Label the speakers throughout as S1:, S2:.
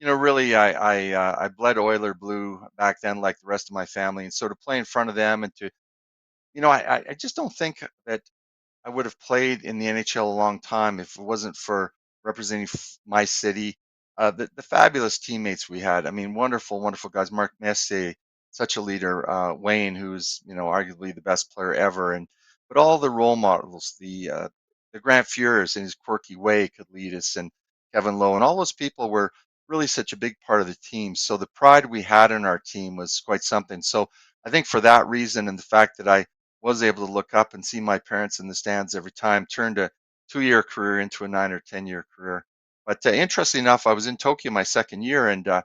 S1: really, I bled Oiler blue back then, like the rest of my family, and so to play in front of them and to, I just don't think that I would have played in the NHL a long time if it wasn't for representing my city. The fabulous teammates we had. I mean, wonderful, wonderful guys. Mark Messier, such a leader. Wayne, who's arguably the best player ever, and but all the role models, the Grant Fuhrs in his quirky way could lead us, and Kevin Lowe, and all those people were really such a big part of the team. So the pride we had in our team was quite something. So I think for that reason, and the fact that I was able to look up and see my parents in the stands every time, turned a 2-year career into a 9 or 10 year career. But interestingly enough, I was in Tokyo my second year, and the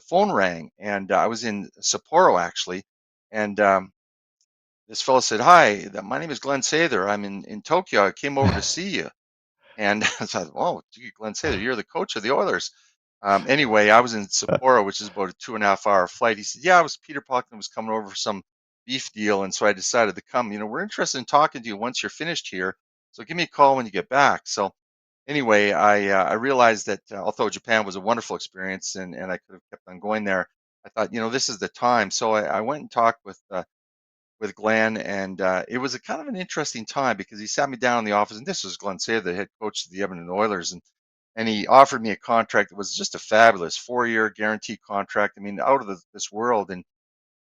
S1: phone rang, and I was in Sapporo actually, and this fellow said, "Hi, my name is Glenn Sather. I'm in Tokyo. I came over to see you." And I thought, "Oh, gee, Glenn Sather, you're the coach of the Oilers." Anyway, I was in Sapporo, which is about a 2.5 hour flight. He said, "Yeah, I was Peter Pocklin was coming over for some beef deal, and so I decided to come. We're interested in talking to you once you're finished here, so give me a call when you get back." So anyway, I realized that although Japan was a wonderful experience and I could have kept on going there, I thought, this is the time. So I went and talked with Glenn, and it was a kind of an interesting time because he sat me down in the office, and this was Glenn Sayre, the head coach of the Edmonton Oilers, and he offered me a contract that was just a fabulous 4-year guaranteed contract. I mean, out of this world.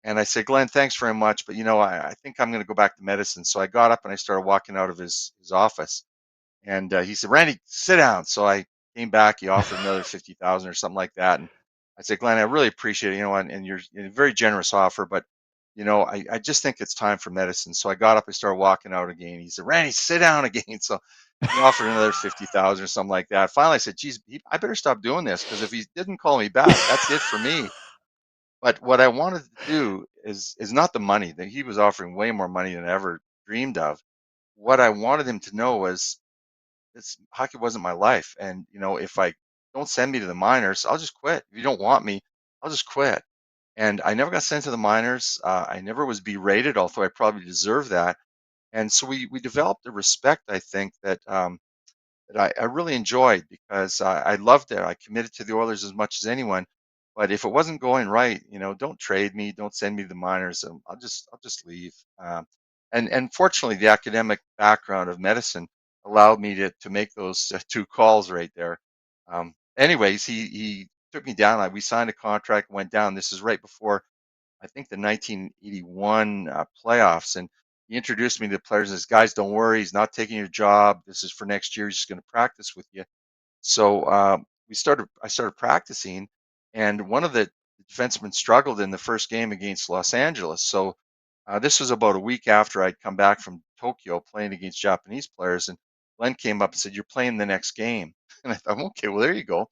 S1: And I said, Glenn, thanks very much, but I think I'm going to go back to medicine. So I got up and I started walking out of his office, and he said, Randy, sit down. So I came back. He offered another 50,000 or something like that. And I said, Glenn, I really appreciate it, and you're a very generous offer, but I just think it's time for medicine. So I got up, I started walking out again. He said, Randy, sit down again. So he offered another 50,000 or something like that. Finally, I said, geez, I better stop doing this because if he didn't call me back, that's it for me. But what I wanted to do is not the money that he was offering way more money than I ever dreamed of. What I wanted him to know was this hockey wasn't my life. And, if I don't send me to the minors, I'll just quit. If you don't want me, I'll just quit. And I never got sent to the minors. I never was berated, although I probably deserved that. And so we developed a respect, I think, that I really enjoyed because I loved it. I committed to the Oilers as much as anyone. But if it wasn't going right, don't trade me, don't send me to the minors. I'll just leave. And fortunately, the academic background of medicine allowed me to make those two calls right there. Anyways, he took me down. We signed a contract, went down. This is right before I think the 1981 playoffs, and he introduced me to the players and says, "Guys, don't worry, he's not taking your job. This is for next year. He's just going to practice with you." So I started practicing, and one of the defensemen struggled in the first game against Los Angeles. So this was about a week after I'd come back from Tokyo playing against Japanese players, and Glenn came up and said, "You're playing the next game," and I thought, "Okay, well there you go."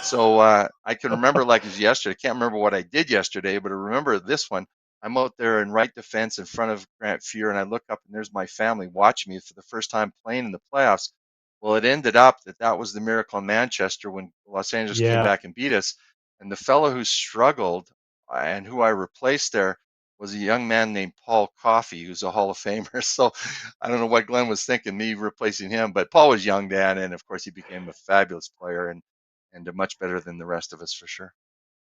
S1: So I can remember like it was yesterday. I can't remember what I did yesterday, but I remember this one. I'm out there in right defense in front of Grant Fuhr, and I look up and there's my family watching me for the first time playing in the playoffs. Well, it ended up that was the miracle in Manchester when Los Angeles came
S2: Yeah.
S1: back and beat us. And the fellow who struggled and who I replaced there was a young man named Paul Coffey, who's a Hall of Famer. So I don't know what Glenn was thinking, me replacing him, but Paul was young then, and of course he became a fabulous player and much better than the rest of us for sure.